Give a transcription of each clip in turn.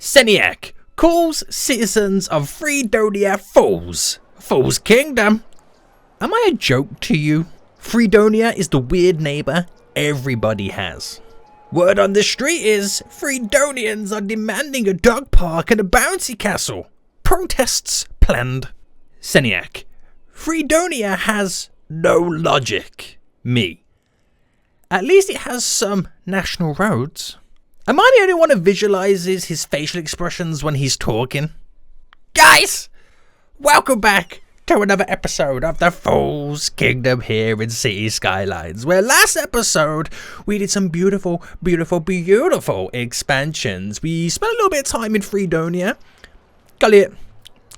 Seniac calls citizens of Freedonia fools. Fool's Kingdom. Am I a joke to you? Freedonia is the weird neighbour everybody has. Word on the street is Freedonians are demanding a dog park and a bouncy castle. Protests planned. Seniac. Freedonia has no logic. Me. At least it has some national roads. Am I the only one who visualises his facial expressions when he's talking? Guys, welcome back to another episode of the Fool's Kingdom here in City Skylines, where last episode we did some beautiful expansions. We spent a little bit of time in Freedonia, got it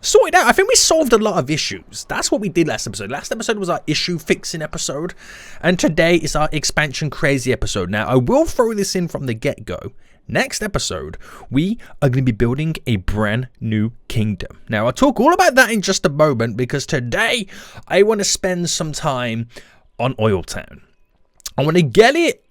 sorted out. I think we solved a lot of issues. That's what we did last episode. Last episode was our issue fixing episode, and today is our expansion crazy episode. Now, I will throw this in from the get-go. Next episode, we are going to be building a brand new kingdom. Now, I'll talk all about that in just a moment, because today I want to spend some time on Oiltown. I want to get it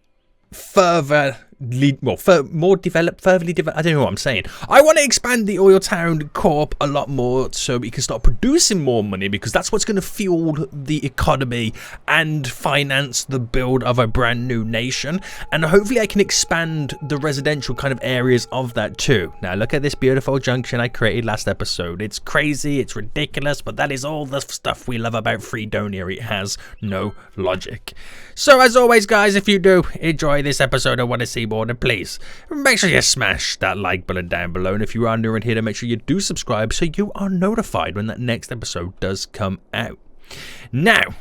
furtherly developed. I don't know what I'm saying. I want to expand the Oiltown Corp a lot more so we can start producing more money, because that's what's going to fuel the economy and finance the build of a brand new nation. And hopefully I can expand the residential kind of areas of that too. Now look at this beautiful junction I created last episode. It's crazy, it's ridiculous, but that is all the stuff we love about Freedonia. It has no logic. So as always, guys, if you do enjoy this episode and want to see more, then please make sure you smash that like button down below. And if you are new in here, to make sure you do subscribe so you are notified when that next episode does come out. Now.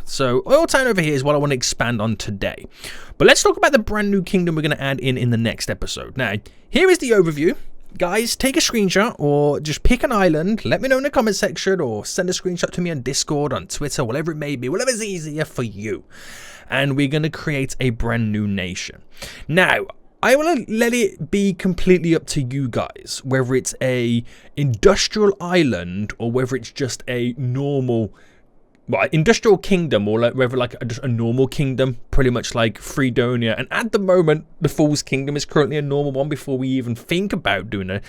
So Oiltown over here is what I want to expand on today. But let's talk about the brand new kingdom we're going to add in the next episode. Now, here is the overview. Guys, take a screenshot or just pick an island. Let me know in the comment section, or send a screenshot to me on Discord, on Twitter, whatever it may be, whatever's easier for you. And we're going to create a brand new nation. Now, I want to let it be completely up to you guys, whether it's a industrial island or whether it's just a normal, well, industrial kingdom, or whether like just a normal kingdom, pretty much like Freedonia. And at the moment, the Fool's Kingdom is currently a normal one before we even think about doing an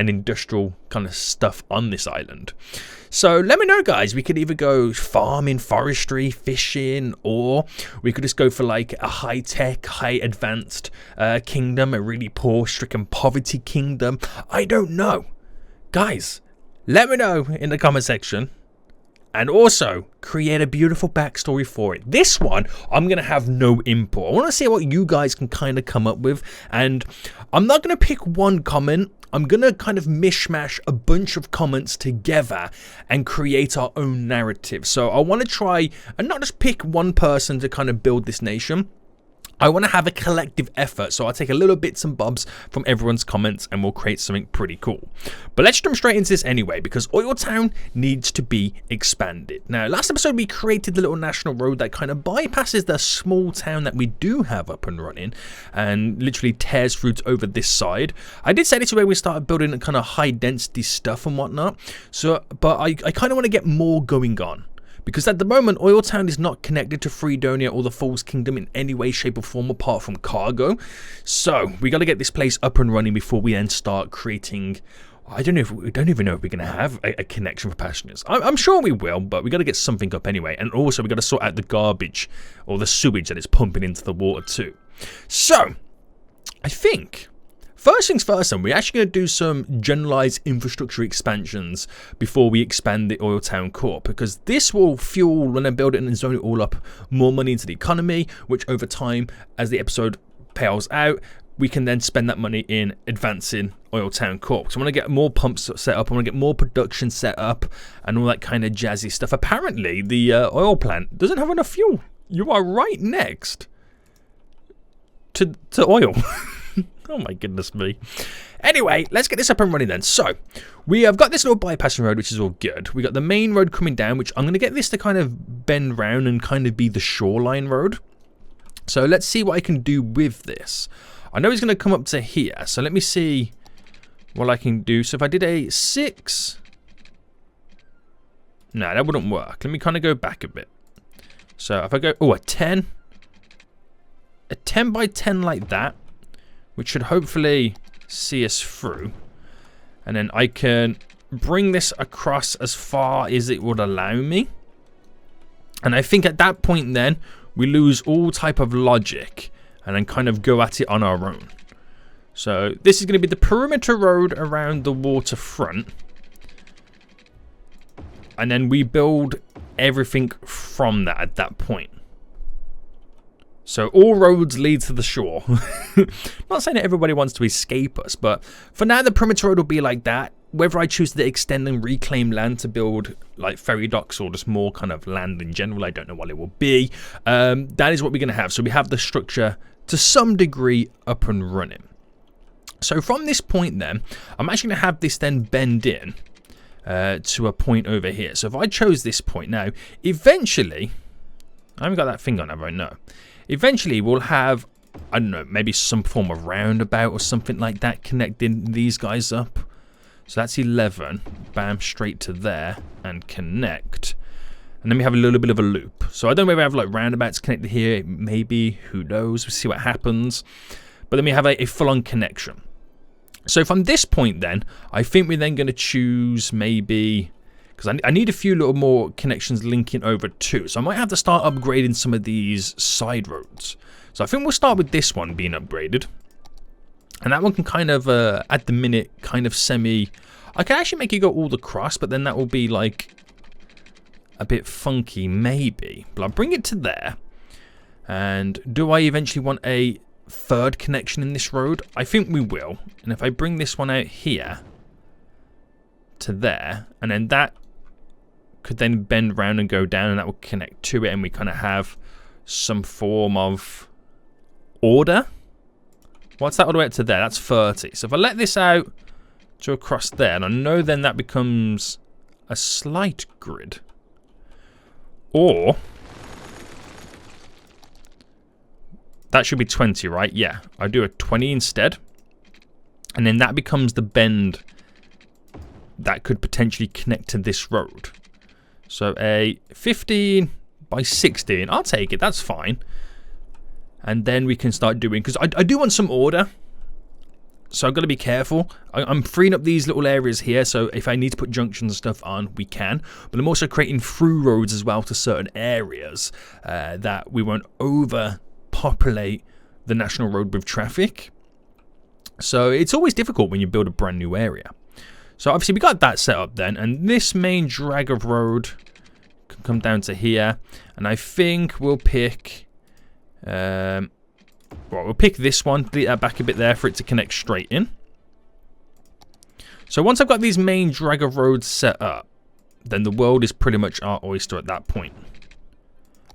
industrial kind of stuff on this island. So let me know, guys. We could either go farming, forestry, fishing, or we could just go for like a high-tech, high-advanced kingdom, a really poor, stricken poverty kingdom. I don't know. Guys, let me know in the comment section. And also, create a beautiful backstory for it. This one, I'm going to have no input. I want to see what you guys can kind of come up with. And I'm not going to pick one comment. I'm going to kind of mishmash a bunch of comments together and create our own narrative. So I want to try and not just pick one person to kind of build this nation. I want to have a collective effort, so I'll take a little bits and bobs from everyone's comments and we'll create something pretty cool. But let's jump straight into this anyway, because Oiltown needs to be expanded. Now, last episode we created the little national road that kind of bypasses the small town that we do have up and running and literally tears through over this side. I did say this is where we started building kind of high density stuff and whatnot, but I kind of want to get more going on. Because at the moment, Oiltown is not connected to Freedonia or the Fool's Kingdom in any way, shape or form apart from cargo. So we got to get this place up and running before we then start creating. We don't even know if we're going to have a connection for passengers. I'm sure we will, but we got to get something up anyway. And also we got to sort out the garbage or the sewage that is pumping into the water too. So I think first things first, then, we're actually going to do some generalized infrastructure expansions before we expand the Oiltown Corp, because this will fuel, when I build it and zone it all up, more money into the economy, which over time, as the episode pales out, we can then spend that money in advancing Oiltown Corp. So I want to get more pumps set up, I want to get more production set up, and all that kind of jazzy stuff. Apparently, the oil plant doesn't have enough fuel. You are right next to oil. Oh my goodness me. Anyway, let's get this up and running then. So, we have got this little bypassing road, which is all good. We got the main road coming down, which I'm going to get this to kind of bend round and kind of be the shoreline road. So, let's see what I can do with this. I know it's going to come up to here, so let me see what I can do. So, if I did a 6... No, that wouldn't work. Let me kind of go back a bit. So, if I go... Oh, a 10. A 10 by 10 like that, which should hopefully see us through. And then I can bring this across as far as it would allow me. And I think at that point then, we lose all type of logic and then kind of go at it on our own. So this is going to be the perimeter road around the waterfront. And then we build everything from that at that point. So all roads lead to the shore. Not saying that everybody wants to escape us, but for now the perimeter road will be like that. Whether I choose to extend and reclaim land to build like ferry docks or just more kind of land in general, I don't know what it will be. That is what we're going to have. So we have the structure to some degree up and running. So from this point then, I'm actually going to have this then bend in to a point over here. So if I chose this point now, eventually, I haven't got that thing on, have I? No. Eventually we'll have, I don't know, maybe some form of roundabout or something like that connecting these guys up. So that's 11, bam, straight to there and connect. And then we have a little bit of a loop. So I don't know if we have like roundabouts connected here, maybe, who knows, we'll see what happens. But then we have a full-on connection. So from this point then, I think we're then going to choose maybe, because I need a few little more connections linking over too. So I might have to start upgrading some of these side roads. So I think we'll start with this one being upgraded. And that one can kind of, at the minute, kind of semi... I can actually make it go all across, but then that will be like a bit funky, maybe. But I'll bring it to there. And do I eventually want a third connection in this road? I think we will. And if I bring this one out here to there, and then that could then bend round and go down, and that will connect to it, and we kind of have some form of order. What's that all the way up to there? That's 30. So if I let this out to across there, and I know then that becomes a slight grid. Or that should be 20, right? Yeah, I do a 20 instead. And then that becomes the bend that could potentially connect to this road. So a 15 by 16, I'll take it, that's fine. And then we can start doing, because I do want some order. So I've got to be careful. I'm freeing up these little areas here, so if I need to put junctions and stuff on, we can. But I'm also creating through roads as well to certain areas that we won't overpopulate the national road with traffic. So it's always difficult when you build a brand new area. So obviously we got that set up then, and this main drag of road can come down to here. And I think we'll pick... well, we'll pick this one, delete that back a bit there for it to connect straight in. So once I've got these main drag of roads set up, then the world is pretty much our oyster at that point.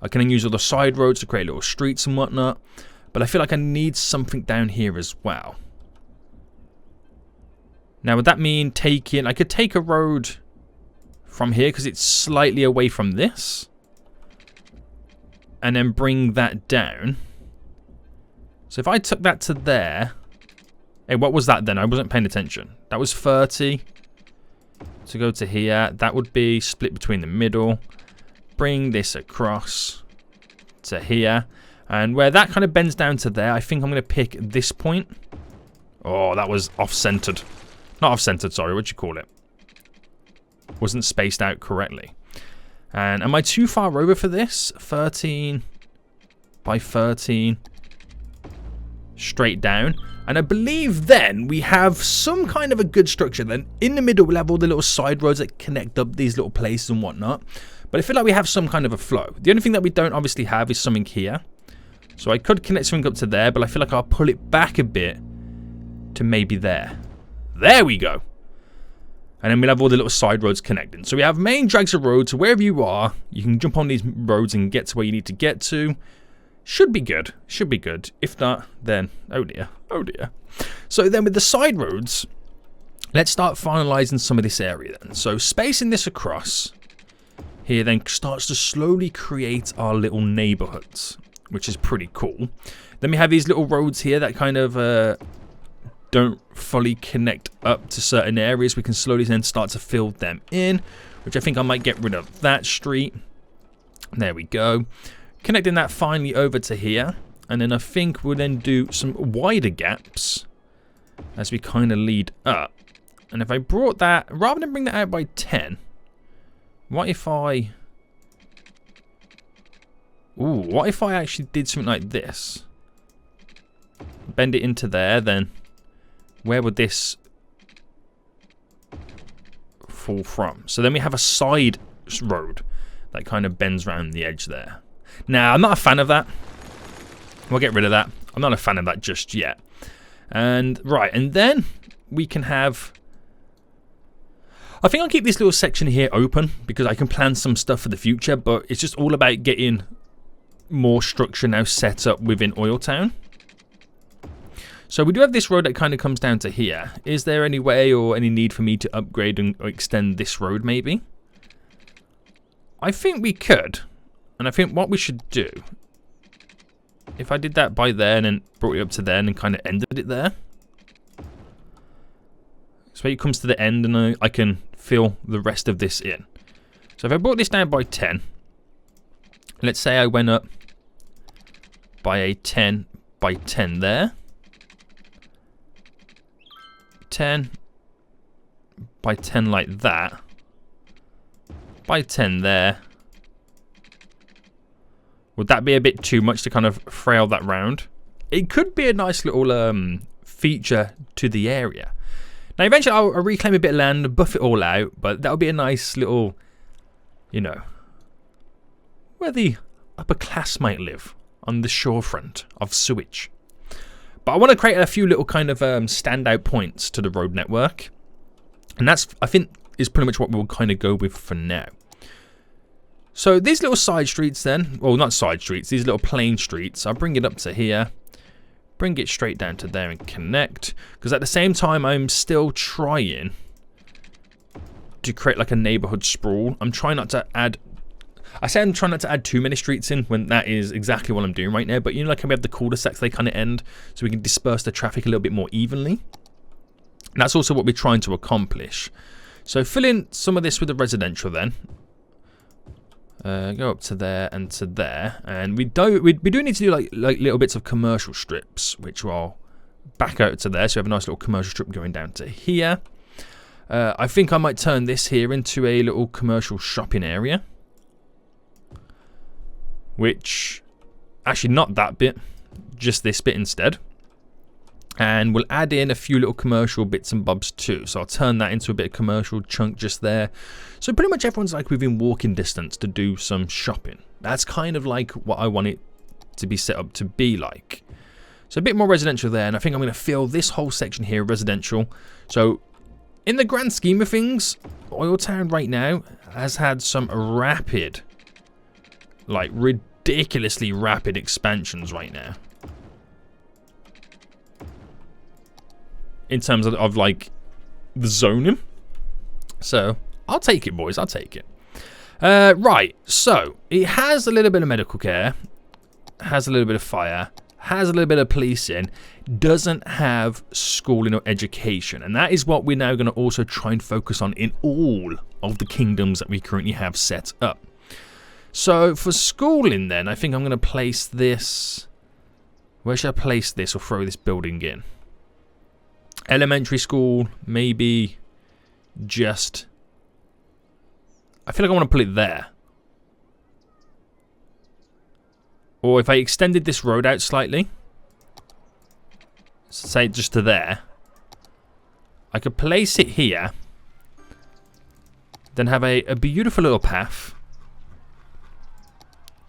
I can then use all the side roads to create little streets and whatnot, but I feel like I need something down here as well. Now would that mean taking, I could take a road from here because it's slightly away from this, and then bring that down. So if I took that to there, hey, what was that then? I wasn't paying attention. That was 30 to go to here. That would be split between the middle. Bring this across to here. And where that kind of bends down to there, I think I'm going to pick this point. Oh, that was off-centered. Not off-centered, sorry. What'd you call it? Wasn't spaced out correctly. And am I too far over for this? 13 by 13. Straight down. And I believe then we have some kind of a good structure. Then in the middle we'll have all the little side roads that connect up these little places and whatnot. But I feel like we have some kind of a flow. The only thing that we don't obviously have is something here. So I could connect something up to there, but I feel like I'll pull it back a bit to maybe there. There we go. And then we'll have all the little side roads connecting. So we have main drags of roads. So wherever you are, you can jump on these roads and get to where you need to get to. Should be good. Should be good. If not, then oh dear. Oh dear. So then with the side roads, let's start finalizing some of this area then. So spacing this across here then starts to slowly create our little neighborhoods, which is pretty cool. Then we have these little roads here that kind of don't fully connect up to certain areas. We can slowly then start to fill them in, which I think I might get rid of that street. There we go. Connecting that finally over to here. And then I think we'll then do some wider gaps as we kind of lead up. And if I brought that, rather than bring that out by 10, what if I... Ooh, what if I actually did something like this? Bend it into there, then where would this fall from? So then we have a side road that kind of bends around the edge there. Now, I'm not a fan of that. We'll get rid of that. I'm not a fan of that just yet. And right, and then we can have... I think I'll keep this little section here open because I can plan some stuff for the future, but it's just all about getting more structure now set up within Oiltown. So we do have this road that kind of comes down to here. Is there any way or any need for me to upgrade and or extend this road maybe? I think we could. And I think what we should do, if I did that by there and then brought it up to there and then kind of ended it there. So it comes to the end and I can fill the rest of this in. So if I brought this down by 10, let's say I went up by a 10 by 10 there. 10 by 10 like that. By 10 there. Would that be a bit too much to kind of frail that round? It could be a nice little feature to the area. Now eventually I'll reclaim a bit of land, buff it all out, but that'll be a nice little, you know, where the upper class might live, on the shorefront of sewage. But I want to create a few little kind of standout points to the road network. And that's, I think, is pretty much what we'll kind of go with for now. So these little side streets then, well not side streets, these little plain streets, I'll bring it up to here. Bring it straight down to there and connect. Because at the same time I'm still trying to create like a neighborhood sprawl. I'm trying not to add... I say I'm trying not to add too many streets in when that is exactly what I'm doing right now. But you know, like how we have the cul-de-sacs, they kind of end. So we can disperse the traffic a little bit more evenly. And that's also what we're trying to accomplish. So fill in some of this with the residential then. Go up to there and to there. And we do need to do like little bits of commercial strips, which will back out to there. So we have a nice little commercial strip going down to here. I think I might turn this here into a little commercial shopping area. Which, actually not that bit, just this bit instead. And we'll add in a few little commercial bits and bobs too. So I'll turn that into a bit of commercial chunk just there. So pretty much everyone's like within walking distance to do some shopping. That's kind of like what I want it to be set up to be like. So a bit more residential there. And I think I'm going to fill this whole section here residential. So in the grand scheme of things, Oiltown right now has had some rapid, like ridiculously rapid expansions right now. In terms of like the zoning. So I'll take it, boys, I'll take it. Right, so it has a little bit of medical care, has a little bit of fire, has a little bit of policing, doesn't have schooling or education. And that is what we're now going to also try and focus on in all of the kingdoms that we currently have set up. So for schooling then, I think I'm going to place this... Where should I place this or throw this building in? Elementary school, maybe just... I feel like I want to put it there. Or if I extended this road out slightly, say just to there, I could place it here, then have a beautiful little path.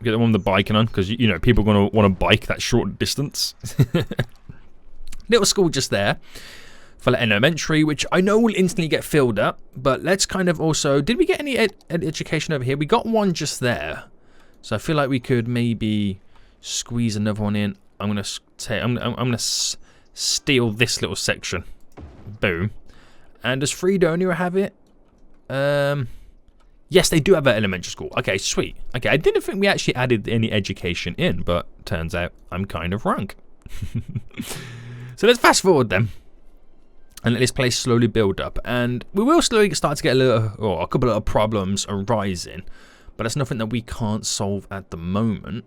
Get the one with the biking on, because you know people are going to want to bike that short distance. Little school just there for elementary, which I know will instantly get filled up. But let's kind of also... Did we get any education over here? We got one just there. So I feel like we could maybe squeeze another one in. I'm going to take... I'm going to steal this little section. Boom. And does Freedonia have it? Yes, they do have an elementary school. Okay, sweet. Okay, I didn't think we actually added any education in, but turns out I'm kind of wrong. So let's fast forward then. And let this place slowly build up. And we will slowly start to get a couple of problems arising. But that's nothing that we can't solve at the moment.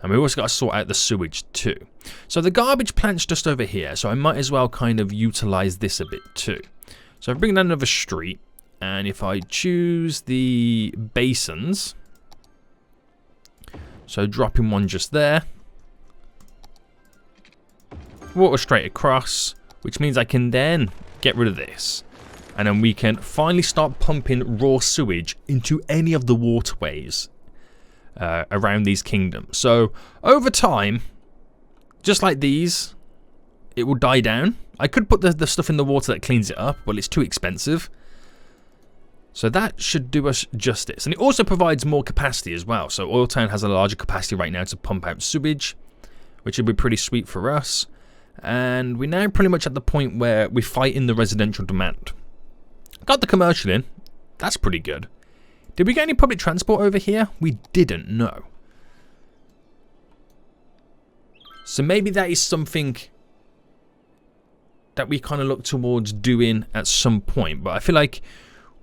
And we've also got to sort out the sewage too. So the garbage plant's just over here, so I might as well kind of utilize this a bit too. So I bring down another street, and if I choose the basins, so dropping one just there, water straight across, which means I can then get rid of this. And then we can finally start pumping raw sewage into any of the waterways around these kingdoms. So over time, just like these, it will die down. I could put the stuff in the water that cleans it up, but it's too expensive. So that should do us justice. And it also provides more capacity as well. So Oiltown has a larger capacity right now to pump out sewage, which would be pretty sweet for us. And we're now pretty much at the point where we're fighting the residential demand. Got the commercial in. That's pretty good. Did we get any public transport over here? We didn't know. So maybe that is something that we kind of look towards doing at some point. But I feel like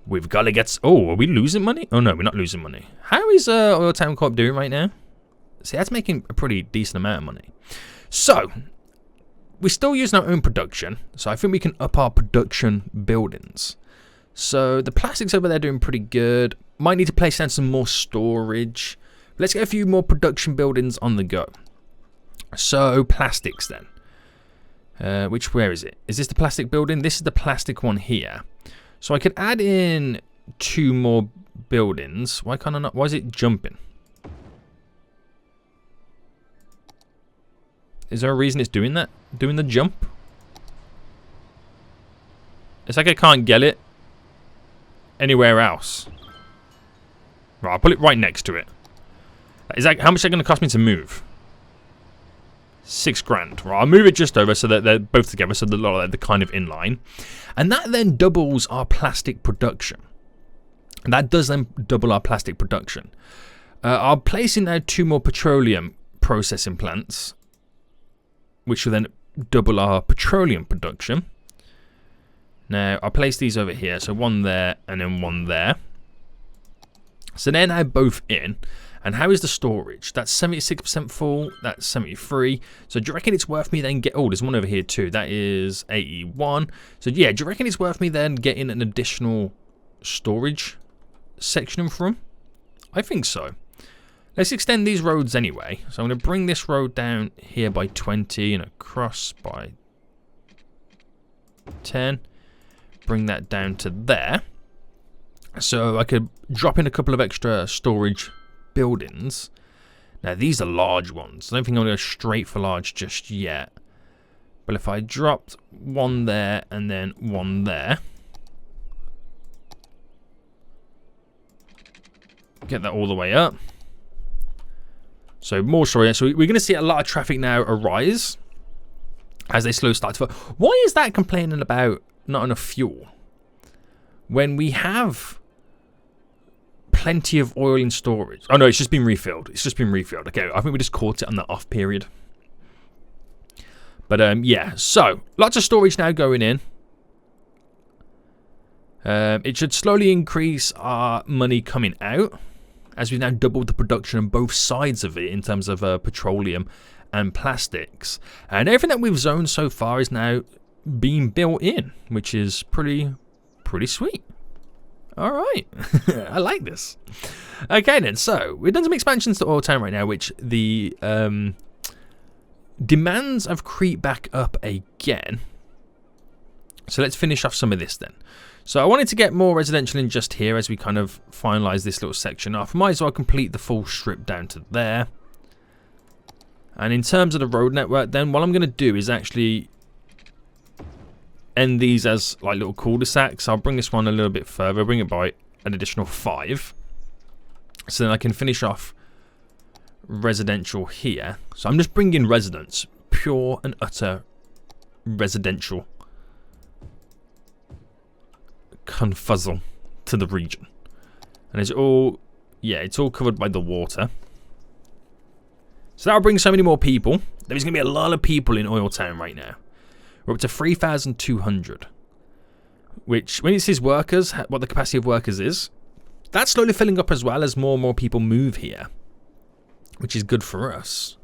we've got to get... Oh, are we losing money? Oh, no, we're not losing money. How is Oiltown Co-op doing right now? See, that's making a pretty decent amount of money. So, we're still using our own production. So I think we can up our production buildings. So the plastics over there doing pretty good. Might need to place down some more storage. Let's get a few more production buildings on the go. So plastics then. Where is it? Is this the plastic building? This is the plastic one here. So I could add in 2 more buildings. Why can't I not? Why is it jumping? Is there a reason it's doing that? Doing the jump? It's like I can't get it anywhere else. Right, I'll put it right next to it. Is that how much is it going to cost me to move? 6 grand. Right, I'll move it just over so that they're both together, so they're kind of in line. And that then doubles our plastic production. And that does then double our plastic production. I'll place in now 2 more petroleum processing plants, which will then double our petroleum production. Now, I'll place these over here. So one there and then one there. So they're now both in. And how is the storage? That's 76% full. That's 73. So do you reckon it's worth me then get... Oh, there's one over here too. That is 81. So yeah, do you reckon it's worth me then getting an additional storage section from? I think so. Let's extend these roads anyway. So I'm going to bring this road down here by 20 and across by 10. Bring that down to there. So I could drop in a couple of extra storage buildings. Now these are large ones. I don't think I'm going to go straight for large just yet. But if I dropped one there and then one there. Get that all the way up. So more storage. So we're going to see a lot of traffic now arise as they slowly start to... Why is that complaining about not enough fuel when we have plenty of oil in storage? Oh no, it's just been refilled. It's just been refilled. Okay, I think we just caught it on the off period. But yeah, so lots of storage now going in. It should slowly increase our money coming out as we've now doubled the production on both sides of it in terms of petroleum and plastics. And everything that we've zoned so far is now being built in, which is pretty sweet. All right. I like this. Okay then, so we've done some expansions to Oiltown right now, which the demands have creeped back up again. So let's finish off some of this then. So I wanted to get more residential in just here as we kind of finalize this little section off. Might as well complete the full strip down to there. And in terms of the road network then, what I'm going to do is actually end these as like little cul-de-sacs. I'll bring this one a little bit further, bring it by an additional 5. So then I can finish off residential here. So I'm just bringing residents, pure and utter residential confuzzle to the region. And it's all, yeah, it's all covered by the water. So that'll bring so many more people. There's going to be a lot of people in Oiltown right now. We're up to 3,200. Which, when it says workers, what the capacity of workers is, that's slowly filling up as well as more and more people move here. which is good for us.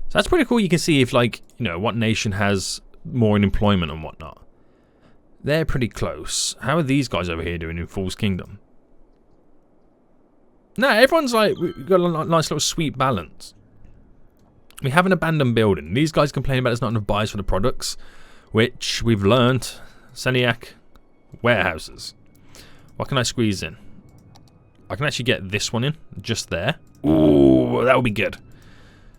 So that's pretty cool. You can see if, like, you know, what nation has more in employment and whatnot. They're pretty close. How are these guys over here doing in Fool's Kingdom? No, everyone's like, we've got a nice little sweet balance. We have an abandoned building. These guys complain about there's not enough buyers for the products, which we've learned. Seniac warehouses. What can I squeeze in? I can actually get this one in, just there. Ooh, that would be good.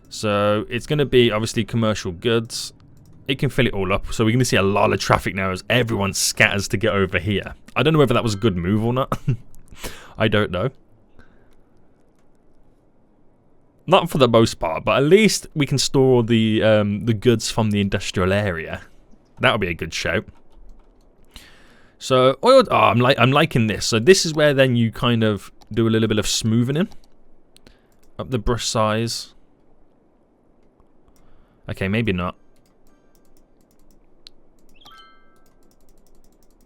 So it's going to be obviously commercial goods. It can fill it all up. So we're going to see a lot of traffic now as everyone scatters to get over here. I don't know whether that was a good move or not. I don't know. Not for the most part, but at least we can store the goods from the industrial area. That would be a good shout. So oil. Oh, I'm liking this. So this is where then you kind of do a little bit of smoothing in. Up the brush size. Okay, maybe not.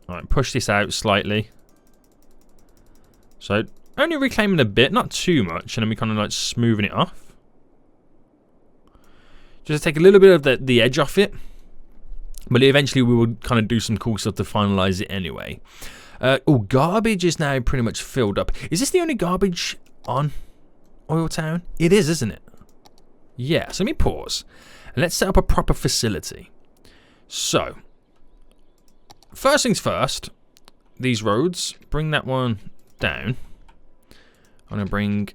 Alright, push this out slightly. So only reclaiming a bit, not too much, and then we kind of like smoothing it off. Just to take a little bit of the edge off it. But eventually we will kind of do some cool stuff to finalize it anyway. Oh, garbage is now pretty much filled up. Is this the only garbage on Oiltown? It is, isn't it? Yeah, so let me pause. And let's set up a proper facility. So, first things first, these roads, bring that one down. I'm going to bring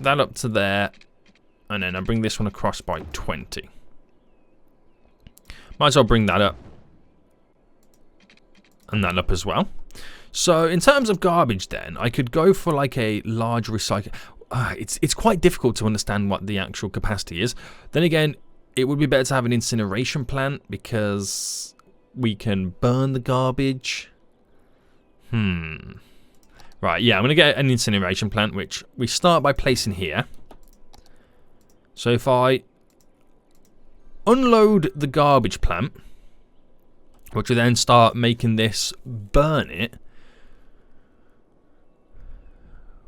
that up to there, and then I'll bring this one across by 20. Might as well bring that up, and that up as well. So in terms of garbage then, I could go for like a large recycle. It's quite difficult to understand what the actual capacity is. Then again, it would be better to have an incineration plant because we can burn the garbage. Right, yeah, I'm going to get an incineration plant, which we start by placing here. So if I unload the garbage plant, which will then start making this burn it,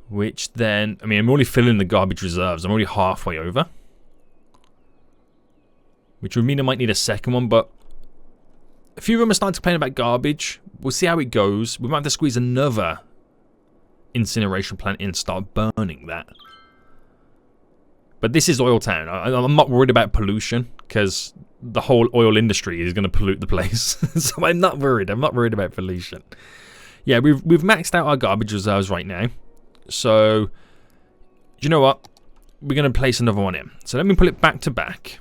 which then, I mean, I'm already filling the garbage reserves. I'm already halfway over. Which would mean I might need a second one, but a few of them are starting to complain about garbage. We'll see how it goes. We might have to squeeze another incineration plant in and start burning that. But this is Oiltown. I'm not worried about pollution because the whole oil industry is going to pollute the place. So I'm not worried. I'm not worried about pollution. Yeah, we've maxed out our garbage reserves right now. So, you know what? We're going to place another one in. So let me pull it back to back.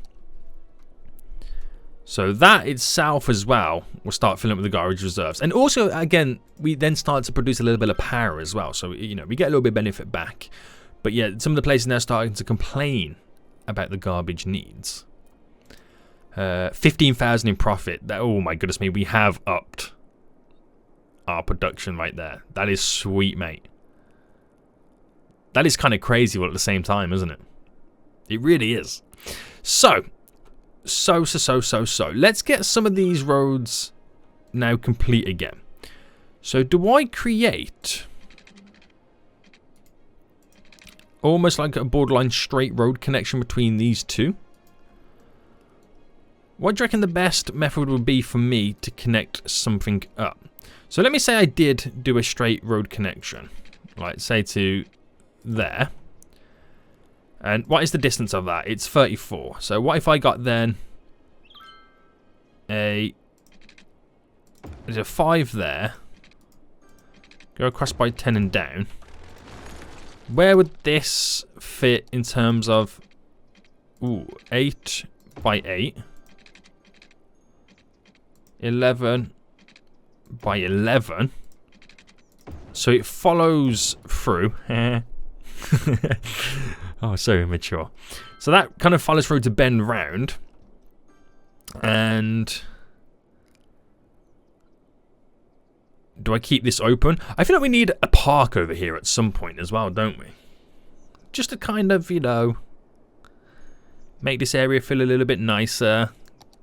So that itself as well will start filling up with the garbage reserves. And also, again, we then start to produce a little bit of power as well. So, you know, we get a little bit of benefit back. But yeah, some of the places now are starting to complain about the garbage needs. 15,000 in profit. Oh my goodness me, we have upped our production right there. That is sweet, mate. That is kind of crazy, but at the same time, isn't it? It really is. So. Let's get some of these roads now complete again. So do I create almost like a borderline straight road connection between these two? What do you reckon the best method would be for me to connect something up? So let me say I did do a straight road connection. Like say to there. And what is the distance of that? It's 34. So what if I got then there's a 5 there. Go across by 10 and down. Where would this fit in terms of 8 by 8. 11 by 11. So it follows through. Oh, so immature. So that kind of follows through to bend round. And do I keep this open? I feel like we need a park over here at some point as well, don't we? Just to kind of, you know, make this area feel a little bit nicer.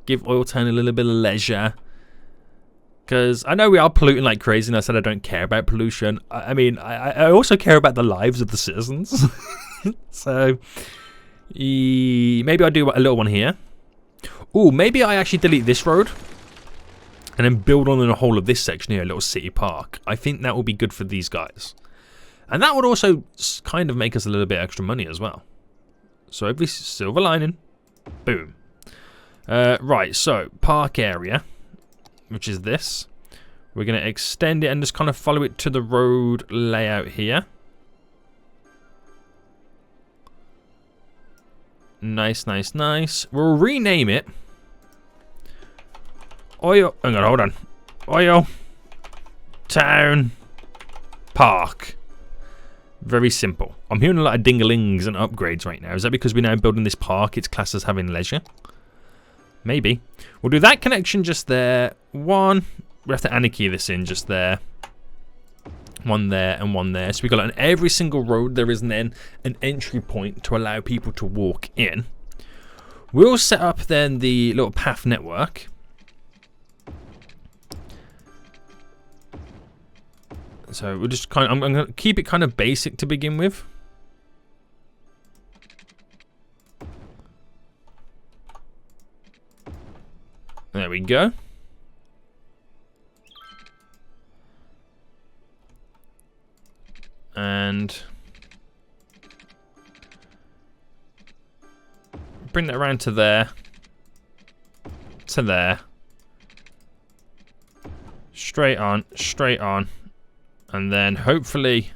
Give Oiltown a little bit of leisure. Because I know we are polluting like crazy, and I said I don't care about pollution. I mean, I also care about the lives of the citizens. So, maybe I'll do a little one here. Ooh, maybe I actually delete this road and then build on the whole of this section here, a little city park. I think that will be good for these guys. And that would also kind of make us a little bit extra money as well. So every silver lining. Boom. Right, so park area, which is this. We're going to extend it and just kind of follow it to the road layout here. Nice, nice, nice. We'll rename it. Hang on, hold on. Oiltown Park. Very simple. I'm hearing a lot of ding-a-lings and upgrades right now. Is that because we're now building this park? It's classed as having leisure? Maybe. We'll do that connection just there. One. We have to anarchy this in just there. One there and one there. So we got on every single road there is then an entry point to allow people to walk in. We'll set up then the little path network. So we'll just I'm going to keep it kind of basic to begin with. There we go. And bring that around to there. To there. Straight on, straight on. And then hopefully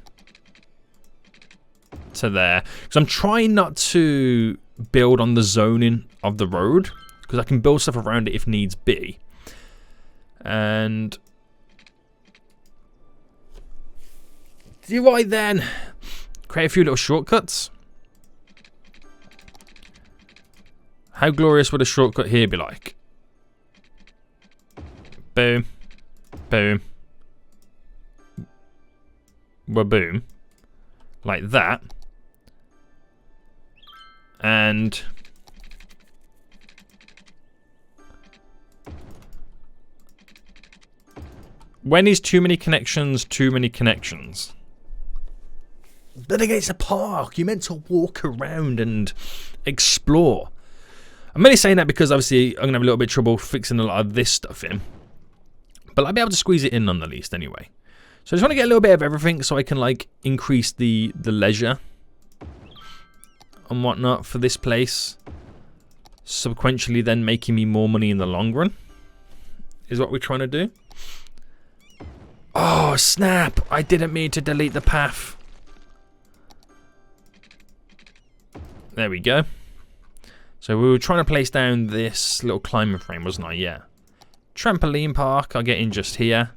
to there. Because I'm trying not to build on the zoning of the road. Because I can build stuff around it if needs be. And do I then create a few little shortcuts? How glorious would a shortcut here be like? Boom. Boom. Boom. Like that. And when is too many connections too many connections? But again, it's a park. You're meant to walk around and explore. I'm only saying that because obviously I'm going to have a little bit of trouble fixing a lot of this stuff in. But I'll be able to squeeze it in none the least anyway. So I just want to get a little bit of everything so I can like increase the leisure and whatnot for this place. Subsequently then making me more money in the long run is what we're trying to do. Oh snap, I didn't mean to delete the path. There we go. So we were trying to place down this little climbing frame, wasn't I? Yeah. Trampoline park, I'll get in just here.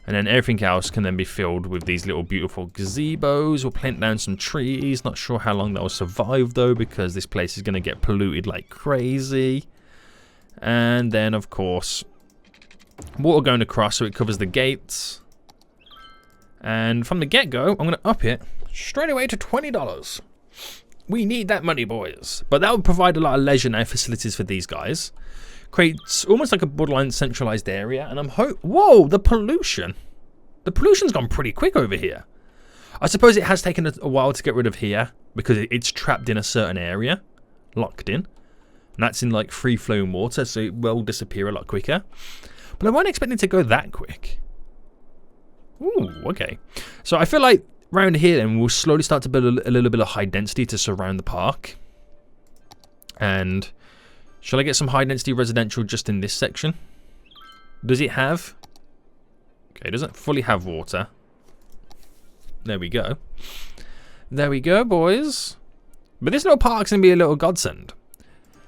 And then everything else can then be filled with these little beautiful gazebos. We'll plant down some trees. Not sure how long that will survive though, because this place is going to get polluted like crazy. And then of course, water going across so it covers the gates. And from the get-go, I'm going to up it straight away to $20. We need that money, boys. But that would provide a lot of leisure now facilities for these guys. Creates almost like a borderline centralized area. And I'm whoa, the pollution. The pollution's gone pretty quick over here. I suppose it has taken a while to get rid of here because it's trapped in a certain area. Locked in. And that's in like free-flowing water, so it will disappear a lot quicker. But I wasn't expecting it to go that quick. Ooh, okay. So I feel like around here then we'll slowly start to build a little bit of high density to surround the park. And shall I get some high density residential just in this section? Does it have? Okay, it doesn't fully have water. There we go. There we go, boys. But this little park's going to be a little godsend.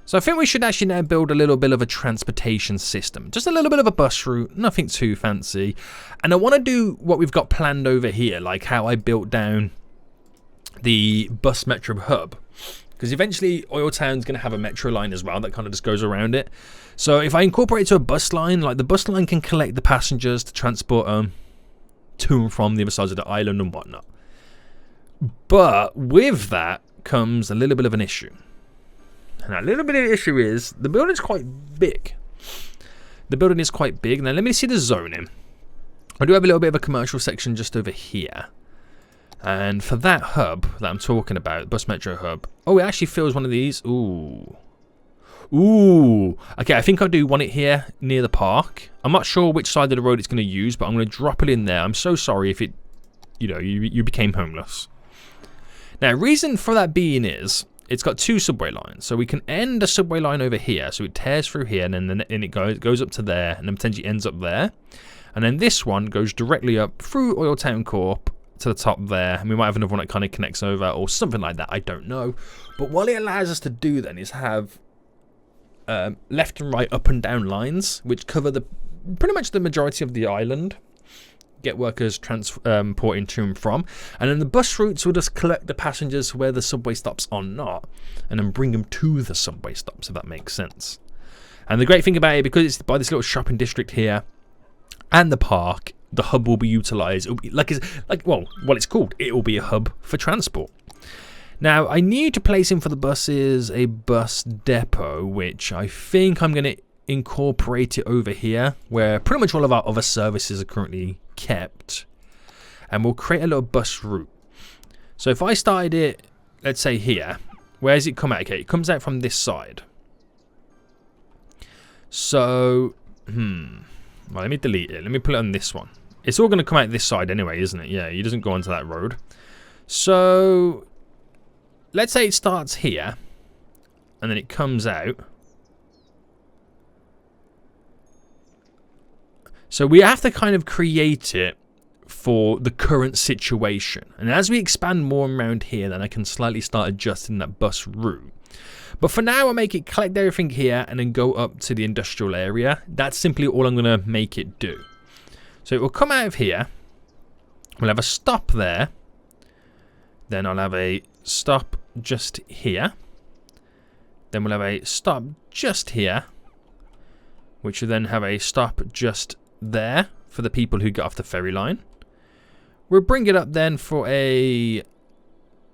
So I think we should actually now build a little bit of a transportation system. Just a little bit of a bus route, nothing too fancy. And I want to do what we've got planned over here, like how I built down the bus metro hub. Because eventually Oiltown's going to have a metro line as well that kind of just goes around it. So if I incorporate it to a bus line, like the bus line can collect the passengers to transport them to and from the other sides of the island and whatnot. But with that comes a little bit of an issue. And a little bit of the issue is the building's quite big. The building is quite big. Now let me see the zoning. I do have a little bit of a commercial section just over here. And for that hub that I'm talking about, bus metro hub, oh, it actually fills one of these. Ooh. Ooh. Okay, I think I do want it here near the park. I'm not sure which side of the road it's going to use, but I'm going to drop it in there. I'm so sorry if it, you became homeless. Now, reason for that being is it's got 2 subway lines. So we can end a subway line over here. So it tears through here and then it goes up to there and then potentially ends up there. And then this one goes directly up through Oiltown Corp to the top there, and we might have another one that kind of connects over or something like that. I don't know. But what it allows us to do then is have left and right, up and down lines, which cover pretty much the majority of the island. Get workers transporting to and from, and then the bus routes will just collect the passengers where the subway stops are not, and then bring them to the subway stops, if that makes sense. And the great thing about it, because it's by this little shopping district here and the park, the hub will be utilised. It'll be what it's called. It will be a hub for transport. Now, I need to place in for the buses a bus depot, which I think I'm going to incorporate it over here, where pretty much all of our other services are currently kept. And we'll create a little bus route. So if I started it, let's say here, where does it come out? Okay, it comes out from this side. So, well, let me delete it. Let me put it on this one. It's all going to come out this side anyway, isn't it? Yeah, it doesn't go onto that road. So, let's say it starts here, and then it comes out. So we have to kind of create it for the current situation. And as we expand more around here, then I can slightly start adjusting that bus route. But for now, I'll make it collect everything here and then go up to the industrial area. That's simply all I'm going to make it do. So it will come out of here. We'll have a stop there. Then I'll have a stop just here. Then we'll have a stop just here, which will then have a stop just there for the people who get off the ferry line. We'll bring it up then for a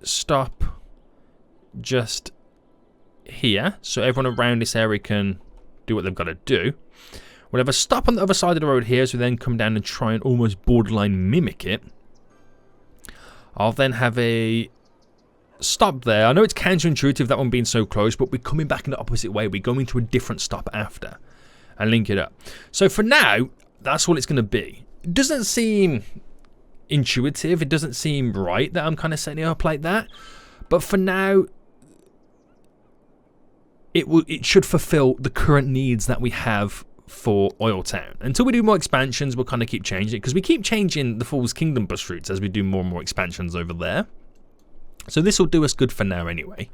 stop just here, so everyone around this area can do what they've got to do. We'll have a stop on the other side of the road here, so we then come down and try and almost borderline mimic it. I'll then have a stop there. I know it's counterintuitive, that one being so close, but we're coming back in the opposite way. We're going to a different stop after and link it up. So for now, that's all it's going to be. It doesn't seem intuitive. It doesn't seem right that I'm kind of setting it up like that. But for now, it should fulfill the current needs that we have for Oiltown. Until we do more expansions, we'll kind of keep changing it, because we keep changing the Fool's Kingdom bus routes as we do more and more expansions over there. So this will do us good for now anyway.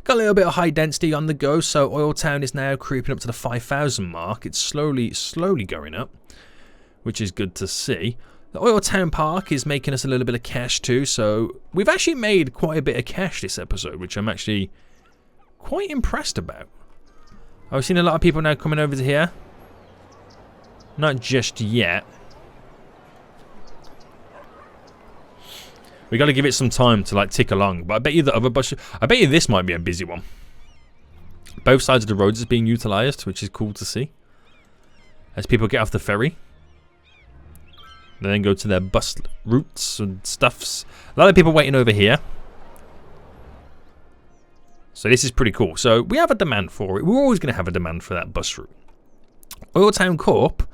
Got a little bit of high density on the go, so Oiltown is now creeping up to the 5,000 mark. It's slowly going up, which is good to see. The Oiltown Park is making us a little bit of cash too, so we've actually made quite a bit of cash this episode, which I'm actually quite impressed about. I've seen a lot of people now coming over to here. Not just yet. We got to give it some time to like tick along, but I bet you the other bus, I bet you this might be a busy one. Both sides of the roads is being utilised, which is cool to see. As people get off the ferry, they then go to their bus routes and stuffs. A lot of people waiting over here. So this is pretty cool. So we have a demand for it. We're always going to have a demand for that bus route. Oiltown Corp,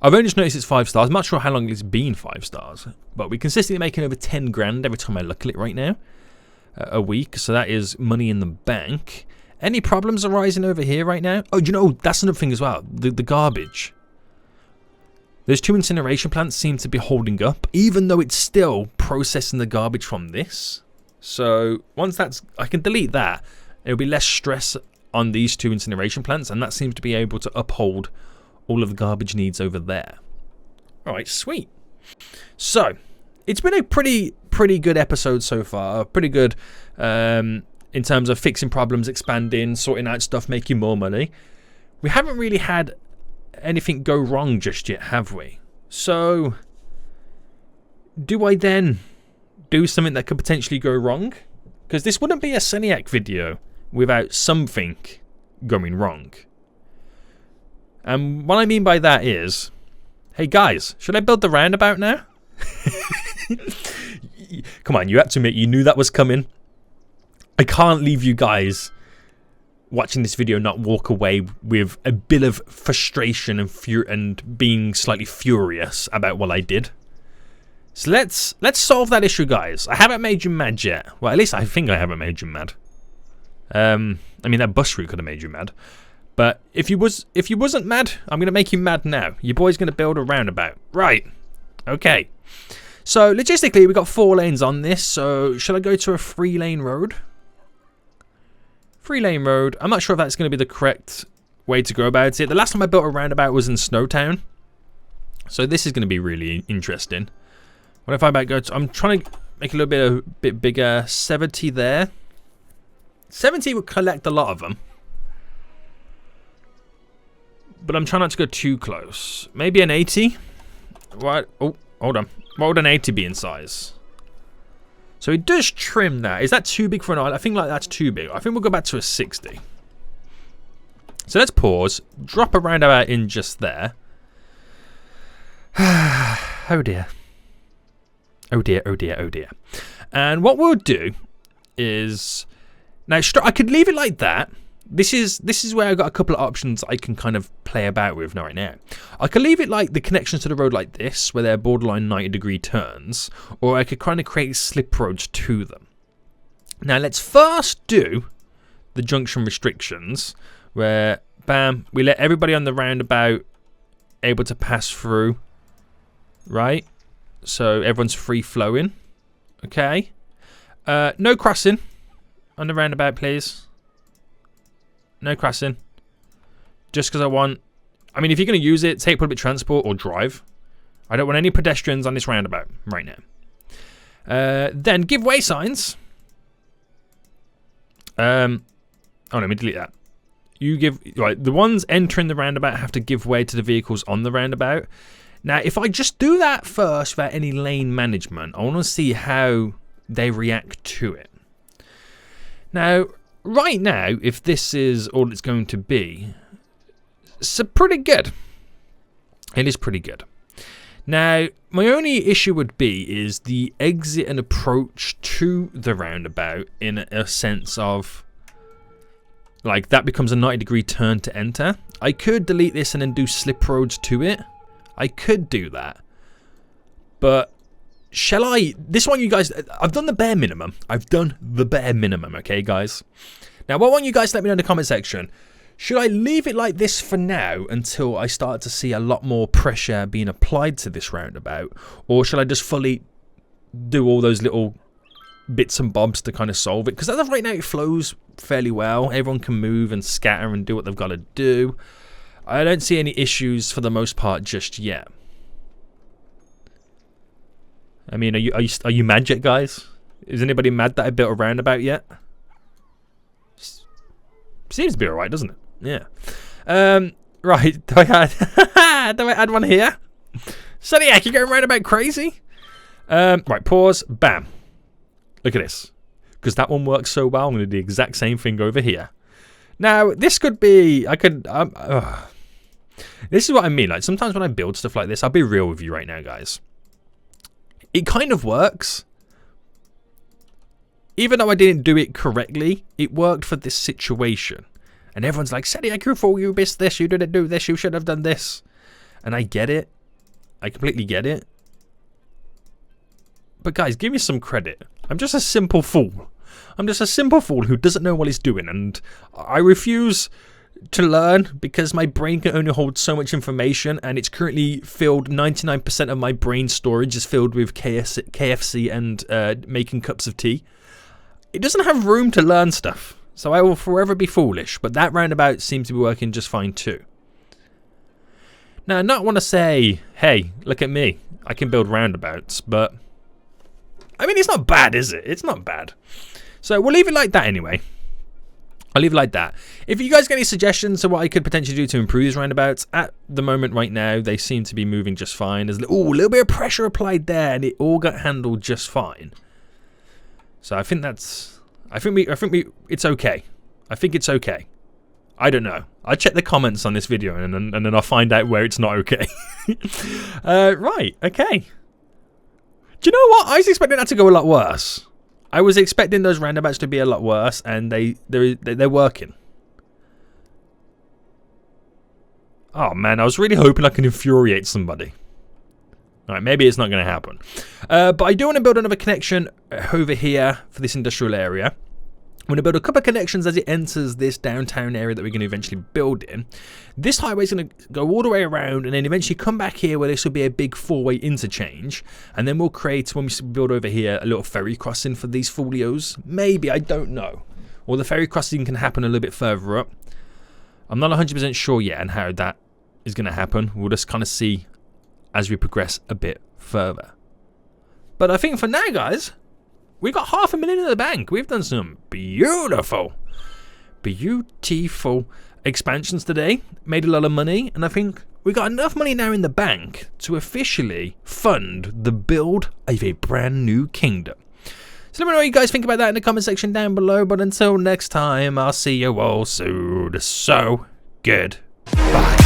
I've only just noticed it's 5 stars. I'm not sure how long it's been 5 stars, but we're consistently making over 10 grand every time I look at it right now, a week. So that is money in the bank. Any problems arising over here right now? Oh, do you know, that's another thing as well. The garbage. Those 2 incineration plants seem to be holding up, even though it's still processing the garbage from this. So once that's, I can delete that. It'll be less stress on these 2 incineration plants, and that seems to be able to uphold all of the garbage needs over there. Alright, sweet. So, it's been a pretty good episode so far. Pretty good in terms of fixing problems, expanding, sorting out stuff, making more money. We haven't really had anything go wrong just yet, have we? So, do I then do something that could potentially go wrong? Because this wouldn't be a Seniac video without something going wrong. And what I mean by that is, hey guys, should I build the roundabout now? come on, you have to admit you knew that was coming. I can't leave you guys watching this video not walk away with a bit of frustration and being slightly furious about what I did. So let's solve that issue, guys. I haven't made you mad yet. Well, at least I think I haven't made you mad. I mean, that bus route could have made you mad. But if you wasn't mad, I'm gonna make you mad now. Your boy's gonna build a roundabout. Right. Okay. So logistically, we've got 4 lanes on this. So should I go to a 3-lane road? 3-lane road. I'm not sure if that's going to be the correct way to go about it. The last time I built a roundabout was in Snowtown. So this is going to be really interesting. What if I might go to... I'm trying to make a little bit bigger. 70 there. 70 would collect a lot of them. But I'm trying not to go too close. Maybe an 80. What? Oh, hold on. What would an 80 be in size? So it does trim that. Is that too big for an island? I think like that's too big. I think we'll go back to a 60. So let's pause. Drop a roundabout in just there. Oh dear. Oh dear, oh dear, oh dear. And what we'll do is... Now, I could leave it like that. This is where I've got a couple of options I can kind of play about with right now. I could leave it like the connections to the road like this, where they're borderline 90-degree turns, or I could kind of create slip roads to them. Now let's first do the junction restrictions, where bam, we let everybody on the roundabout able to pass through, right? So everyone's free flowing. Okay. No crossing on the roundabout, please. No crossing. Just because I mean, if you're going to use it, take public transport or drive. I don't want any pedestrians on this roundabout right now. Then give way signs. Oh no, let me delete that. Right, the ones entering the roundabout have to give way to the vehicles on the roundabout. Now, if I just do that first without any lane management, I want to see how they react to it. Now, right now, if this is all it's going to be, it's pretty good. It is pretty good. Now, my only issue would be is the exit and approach to the roundabout in a sense of, like, that becomes a 90-degree turn to enter. I could delete this and then do slip roads to it. I could do that. But shall I... This one, you guys... I've done the bare minimum. I've done the bare minimum, okay, guys? Now, what I want you guys to let me know in the comment section. Should I leave it like this for now until I start to see a lot more pressure being applied to this roundabout? Or should I just fully do all those little bits and bobs to kind of solve it? Because as of right now, it flows fairly well. Everyone can move and scatter and do what they've got to do. I don't see any issues for the most part just yet. I mean, are you mad yet, guys? Is anybody mad that I built a roundabout yet? Seems to be alright, doesn't it? Yeah. Right. Do I add one here? Sonny, you're going roundabout crazy. Right. Pause. Bam. Look at this. Because that one works so well, I'm going to do the exact same thing over here. Now, this could be... This is what I mean. Like, sometimes when I build stuff like this, I'll be real with you right now, guys. It kind of works. Even though I didn't do it correctly, it worked for this situation. And everyone's like, Sadie, I could for you missed this, you didn't do this, you should have done this. And I get it. I completely get it. But guys, give me some credit. I'm just a simple fool. I'm just a simple fool who doesn't know what he's doing. And I refuse to learn because my brain can only hold so much information. And it's currently filled, 99% of my brain storage is filled with KFC and making cups of tea. It doesn't have room to learn stuff. So I will forever be foolish. But that roundabout seems to be working just fine too. Now, I not want to say, hey, look at me. I can build roundabouts. But, I mean, it's not bad, is it? It's not bad. So we'll leave it like that anyway. I'll leave it like that. If you guys get any suggestions of what I could potentially do to improve these roundabouts, at the moment right now, they seem to be moving just fine. There's a little bit of pressure applied there, and it all got handled just fine. So I think that's... it's okay. I think it's okay. I don't know. I'll check the comments on this video, and then I'll find out where it's not okay. Right, okay. Do you know what? I was expecting that to go a lot worse. I was expecting those roundabouts to be a lot worse, and they're working. Oh man, I was really hoping I could infuriate somebody. Alright, maybe it's not going to happen. But I do want to build another connection over here for this industrial area. I'm going to build a couple of connections as it enters this downtown area that we're going to eventually build in. This highway is going to go all the way around and then eventually come back here where this will be a big four-way interchange. And then we'll create, when we build over here, a little ferry crossing for these folios. Maybe, I don't know. Or the ferry crossing can happen a little bit further up. I'm not 100% sure yet on how that is going to happen. We'll just kind of see as we progress a bit further. But I think for now, guys, we got $500,000 in the bank. We've done some beautiful expansions today. Made a lot of money, and I think we got enough money now in the bank to officially fund the build of a brand new kingdom. So let me know what you guys think about that in the comment section down below. But until next time, I'll see you all soon. So good. Bye.